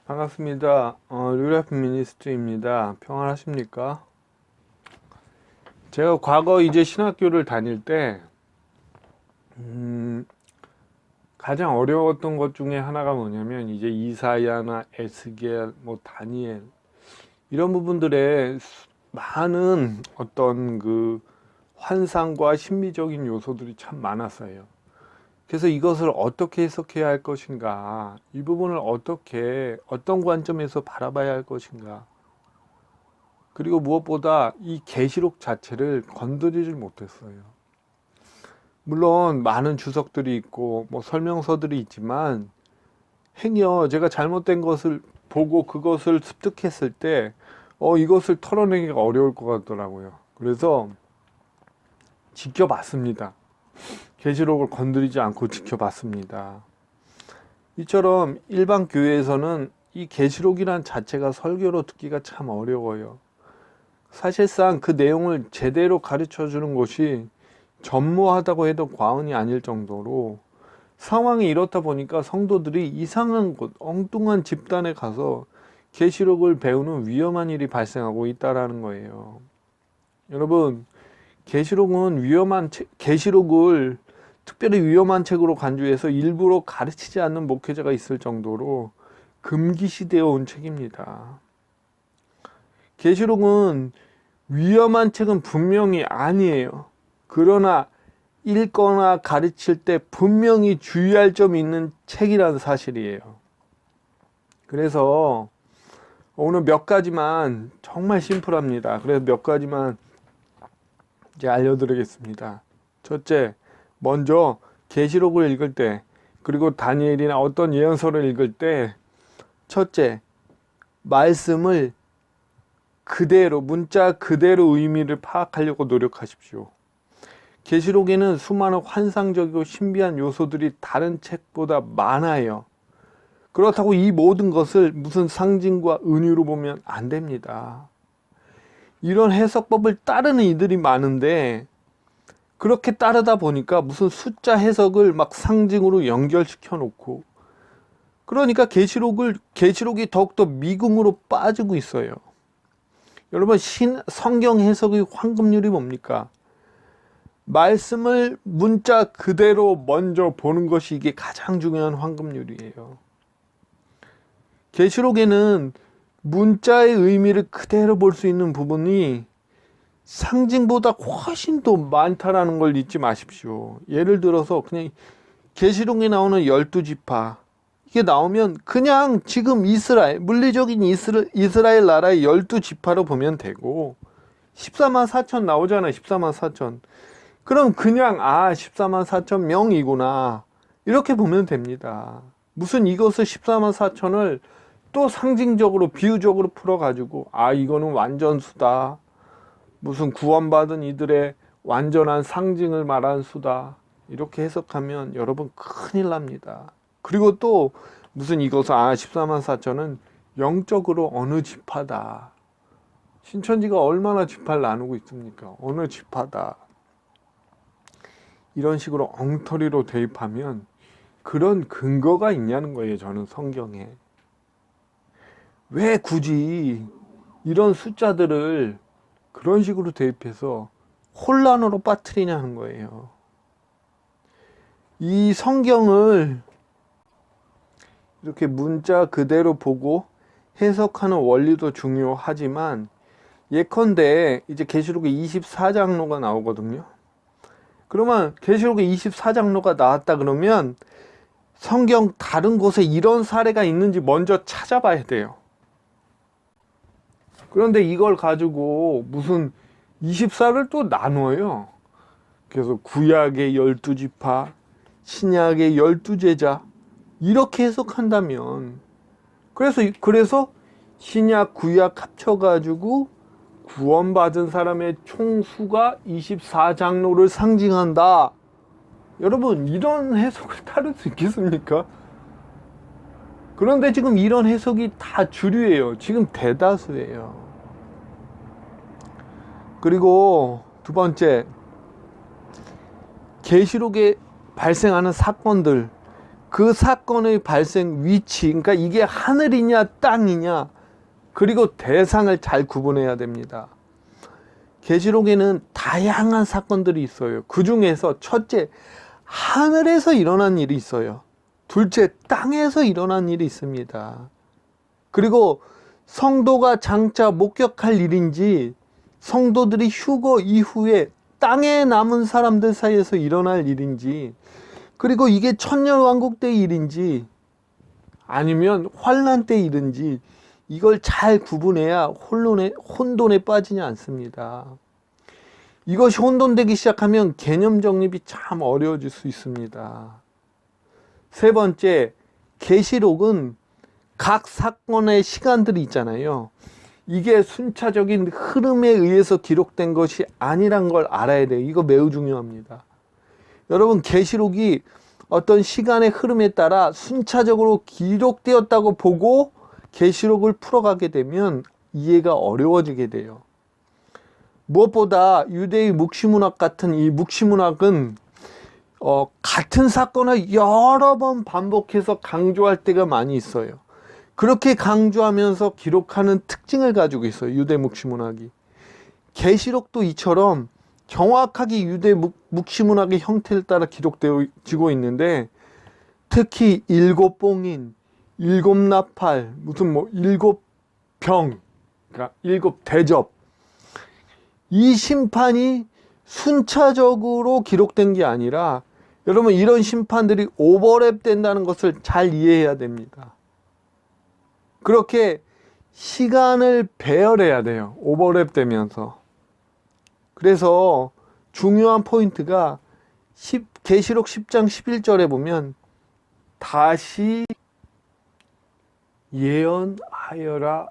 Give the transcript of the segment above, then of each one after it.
반갑습니다. 류라프 미니스트리입니다. 평안하십니까? 제가 과거 이제 신학교를 다닐 때 가장 어려웠던 것 중에 하나가 뭐냐면 이제 이사야나 에스겔, 뭐 다니엘 이런 부분들에 많은 어떤 그 환상과 신비적인 요소들이 참 많았어요. 그래서 이것을 어떻게 해석해야 할 것인가, 이 부분을 어떤 관점에서 바라봐야 할 것인가, 그리고 무엇보다 이 계시록 자체를 건드리질 못했어요. 물론 많은 주석들이 있고 뭐 설명서들이 있지만 행여 제가 잘못된 것을 보고 그것을 습득했을 때 이것을 털어내기가 어려울 것 같더라고요. 그래서 지켜봤습니다. 계시록을 건드리지 않고 지켜봤습니다. 이처럼 일반 교회에서는 이 계시록이란 자체가 설교로 듣기가 참 어려워요. 사실상 그 내용을 제대로 가르쳐 주는 것이 전무하다고 해도 과언이 아닐 정도로 상황이 이렇다 보니까 성도들이 이상한 곳, 엉뚱한 집단에 가서 계시록을 배우는 위험한 일이 발생하고 있다라는 거예요. 여러분, 계시록을 특별히 위험한 책으로 간주해서 일부러 가르치지 않는 목회자가 있을 정도로 금기시되어 온 책입니다. 계시록은 위험한 책은 분명히 아니에요. 그러나 읽거나 가르칠 때 분명히 주의할 점이 있는 책이라는 사실이에요. 그래서 오늘 몇 가지만, 정말 심플합니다. 그래서 몇 가지만 이제 알려드리겠습니다. 첫째, 먼저 계시록을 읽을 때, 그리고 다니엘이나 어떤 예언서를 읽을 때, 첫째, 말씀을 그대로, 문자 그대로 의미를 파악하려고 노력하십시오. 계시록에는 수많은 환상적이고 신비한 요소들이 다른 책보다 많아요. 그렇다고 이 모든 것을 무슨 상징과 은유로 보면 안 됩니다. 이런 해석법을 따르는 이들이 많은데, 그렇게 따르다 보니까 무슨 숫자 해석을 막 상징으로 연결시켜 놓고, 그러니까 계시록이 더욱더 미궁으로 빠지고 있어요. 여러분, 성경 해석의 황금률이 뭡니까? 말씀을 문자 그대로 먼저 보는 것이 이게 가장 중요한 황금률이에요. 계시록에는 문자의 의미를 그대로 볼 수 있는 부분이 상징보다 훨씬 더 많다라는 걸 잊지 마십시오. 예를 들어서 그냥 계시록에 나오는 12지파, 이게 나오면 그냥 지금 물리적인 이스라엘 나라의 12지파로 보면 되고, 14만 4천 나오잖아요. 14만 4천. 그럼 그냥 14만 4천 명이구나, 이렇게 보면 됩니다. 무슨 이것을 14만 4천을 또 상징적으로 비유적으로 풀어가지고 이거는 완전수다, 무슨 구원받은 이들의 완전한 상징을 말한 수다, 이렇게 해석하면 여러분 큰일 납니다. 그리고 또 무슨 이것은 14만 4천은 영적으로 어느 지파다, 신천지가 얼마나 지파를 나누고 있습니까? 어느 지파다, 이런 식으로 엉터리로 대입하면 그런 근거가 있냐는 거예요. 저는 성경에 왜 굳이 이런 숫자들을 그런 식으로 대입해서 혼란으로 빠뜨리냐는 거예요. 이 성경을 이렇게 문자 그대로 보고 해석하는 원리도 중요하지만, 예컨대 이제 계시록에 24장로가 나오거든요. 그러면 계시록에 24장로가 나왔다 그러면 성경 다른 곳에 이런 사례가 있는지 먼저 찾아봐야 돼요. 그런데 이걸 가지고 무슨 24를 또 나눠요. 그래서 구약의 12지파, 신약의 12제자, 이렇게 해석한다면, 그래서 신약, 구약 합쳐가지고 구원받은 사람의 총수가 24장로를 상징한다. 여러분, 이런 해석을 따를 수 있겠습니까? 그런데 지금 이런 해석이 다 주류예요. 지금 대다수예요. 그리고 두 번째, 계시록에 발생하는 사건들, 그 사건의 발생 위치, 그러니까 이게 하늘이냐 땅이냐, 그리고 대상을 잘 구분해야 됩니다. 계시록에는 다양한 사건들이 있어요. 그 중에서 첫째, 하늘에서 일어난 일이 있어요. 둘째, 땅에서 일어난 일이 있습니다. 그리고 성도가 장차 목격할 일인지, 성도들이 휴거 이후에 땅에 남은 사람들 사이에서 일어날 일인지, 그리고 이게 천년왕국 때 일인지 아니면 환란 때 일인지, 이걸 잘 구분해야 혼돈에 빠지지 않습니다. 이것이 혼돈되기 시작하면 개념 정립이 참 어려워질 수 있습니다. 세 번째, 계시록은 각 사건의 시간들이 있잖아요. 이게 순차적인 흐름에 의해서 기록된 것이 아니란 걸 알아야 돼요. 이거 매우 중요합니다. 여러분, 계시록이 어떤 시간의 흐름에 따라 순차적으로 기록되었다고 보고 계시록을 풀어가게 되면 이해가 어려워지게 돼요. 무엇보다 유대의 묵시문학 같은 이 묵시문학은 같은 사건을 여러 번 반복해서 강조할 때가 많이 있어요. 그렇게 강조하면서 기록하는 특징을 가지고 있어요. 유대 묵시문학이. 계시록도 이처럼 정확하게 유대 묵시문학의 형태를 따라 기록되어지고 있는데, 특히 일곱 봉인, 일곱 나팔, 무슨 일곱 병, 그러니까 일곱 대접, 이 심판이 순차적으로 기록된 게 아니라, 여러분, 이런 심판들이 오버랩 된다는 것을 잘 이해해야 됩니다. 그렇게 시간을 배열해야 돼요. 오버랩 되면서. 그래서 중요한 포인트가 계시록 10장 11절에 보면 다시 예언하여라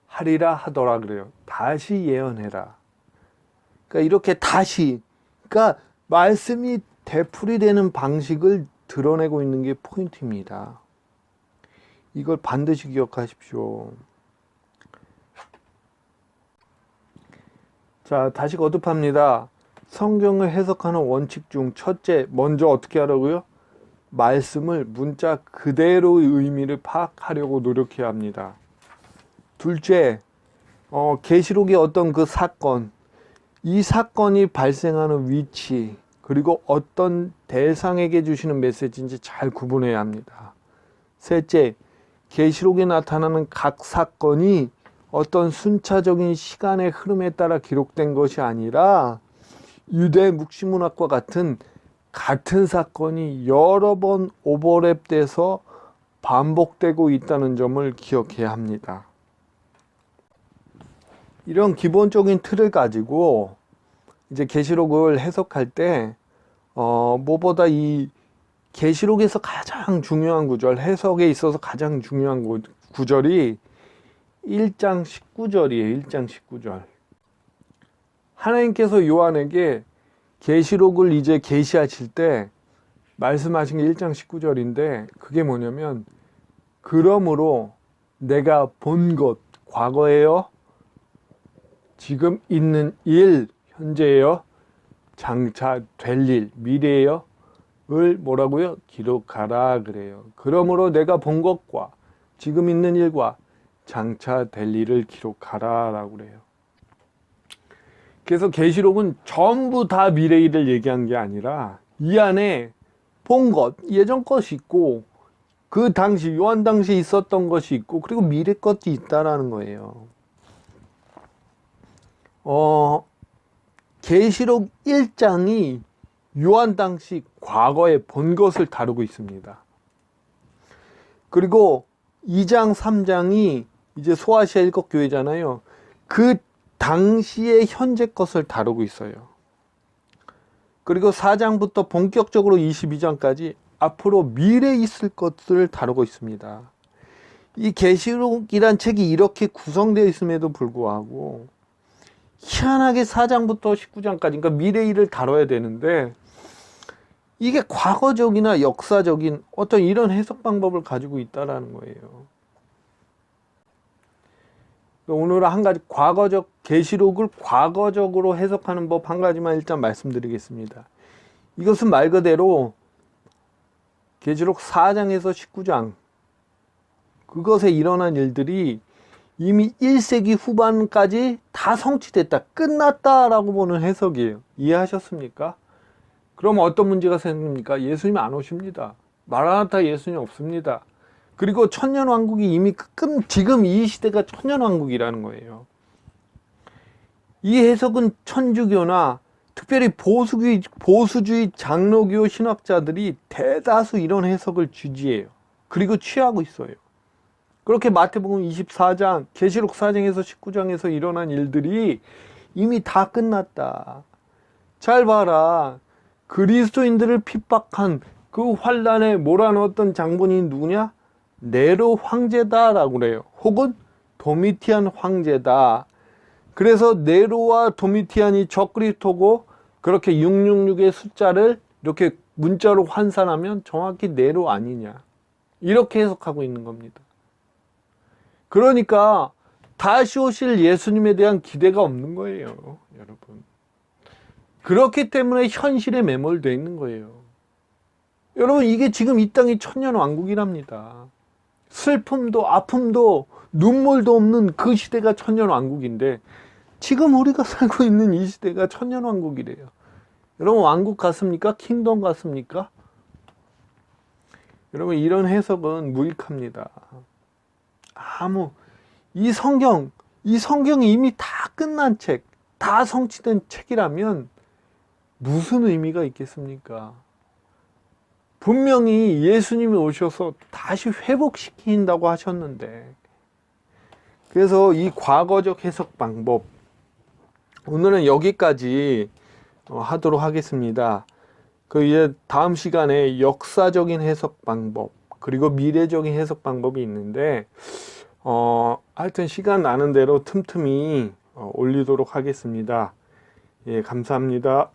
하리라 하더라 그래요. 다시 예언해라. 그러니까 이렇게 다시, 그러니까 말씀이 되풀이되는 방식을 드러내고 있는 게 포인트입니다. 이걸 반드시 기억하십시오. 자, 다시 거듭합니다. 성경을 해석하는 원칙 중 첫째, 먼저 어떻게 하라고요? 말씀을 문자 그대로의 의미를 파악하려고 노력해야 합니다. 둘째, 계시록의 어떤 그 사건, 이 사건이 발생하는 위치, 그리고 어떤 대상에게 주시는 메시지인지 잘 구분해야 합니다. 셋째, 계시록에 나타나는 각 사건이 어떤 순차적인 시간의 흐름에 따라 기록된 것이 아니라 유대 묵시문학과 같은 사건이 여러 번 오버랩돼서 반복되고 있다는 점을 기억해야 합니다. 이런 기본적인 틀을 가지고 이제 계시록을 해석할 때 무엇보다 이 계시록에서 가장 중요한 구절, 해석에 있어서 가장 중요한 구절이 1장 19절이에요. 1장 19절. 하나님께서 요한에게 계시록을 이제 계시하실 때 말씀하신 게 1장 19절인데, 그게 뭐냐면, 그러므로 내가 본 것, 과거예요, 지금 있는 일, 현재예요, 장차 될 일, 미래예요, 을 뭐라고요? 기록하라 그래요. 그러므로 내가 본 것과 지금 있는 일과 장차 될 일을 기록하라 라고 그래요. 그래서 계시록은 전부 다 미래 일을 얘기한 게 아니라 이 안에 본 것, 예전 것이 있고, 그 당시 요한 당시에 있었던 것이 있고, 그리고 미래 것이 있다라는 거예요. 계시록 1장이 요한 당시 과거에 본 것을 다루고 있습니다. 그리고 2장 3장이 이제 소아시아 일곱 교회잖아요. 그 당시의 현재 것을 다루고 있어요. 그리고 4장부터 본격적으로 22장까지 앞으로 미래에 있을 것들을 다루고 있습니다. 이 계시록이란 책이 이렇게 구성되어 있음에도 불구하고 희한하게 4장부터 19장까지, 그러니까 미래 일을 다뤄야 되는데, 이게 과거적이나 역사적인 어떤 이런 해석 방법을 가지고 있다라는 거예요. 오늘은 한 가지 계시록을 과거적으로 해석하는 법 한 가지만 일단 말씀드리겠습니다. 이것은 말 그대로 계시록 4장에서 19장 그것에 일어난 일들이 이미 1세기 후반까지 다 성취됐다, 끝났다라고 보는 해석이에요. 이해하셨습니까? 그럼 어떤 문제가 생깁니까? 예수님 안 오십니다. 마라나타 예수님 없습니다. 그리고 천년왕국이 이미 지금 이 시대가 천년왕국이라는 거예요. 이 해석은 천주교나 특별히 보수주의 장로교 신학자들이 대다수 이런 해석을 지지해요. 그리고 취하고 있어요. 그렇게 마태복음 24장, 계시록 4장에서 19장에서 일어난 일들이 이미 다 끝났다. 잘 봐라. 그리스도인들을 핍박한 그 환란에 몰아넣었던 장본인이 누구냐? 네로 황제다라고 그래요. 혹은 도미티안 황제다. 그래서 네로와 도미티안이 적그리스도고 그렇게 666의 숫자를 이렇게 문자로 환산하면 정확히 네로 아니냐. 이렇게 해석하고 있는 겁니다. 그러니까 다시 오실 예수님에 대한 기대가 없는 거예요, 여러분. 그렇기 때문에 현실에 매몰되어 있는 거예요. 여러분, 이게 지금 이 땅이 천년왕국이랍니다. 슬픔도 아픔도 눈물도 없는 그 시대가 천년왕국인데 지금 우리가 살고 있는 이 시대가 천년왕국이래요. 여러분, 왕국 같습니까? 킹덤 같습니까? 여러분, 이런 해석은 무익합니다. 이 성경이 이미 다 끝난 책, 다 성취된 책이라면 무슨 의미가 있겠습니까? 분명히 예수님이 오셔서 다시 회복시킨다고 하셨는데, 그래서 이 과거적 해석 방법, 오늘은 여기까지 하도록 하겠습니다. 이제 다음 시간에 역사적인 해석 방법, 그리고 미래적인 해석 방법이 있는데, 하여튼 시간 나는 대로 틈틈이 올리도록 하겠습니다. 예, 감사합니다.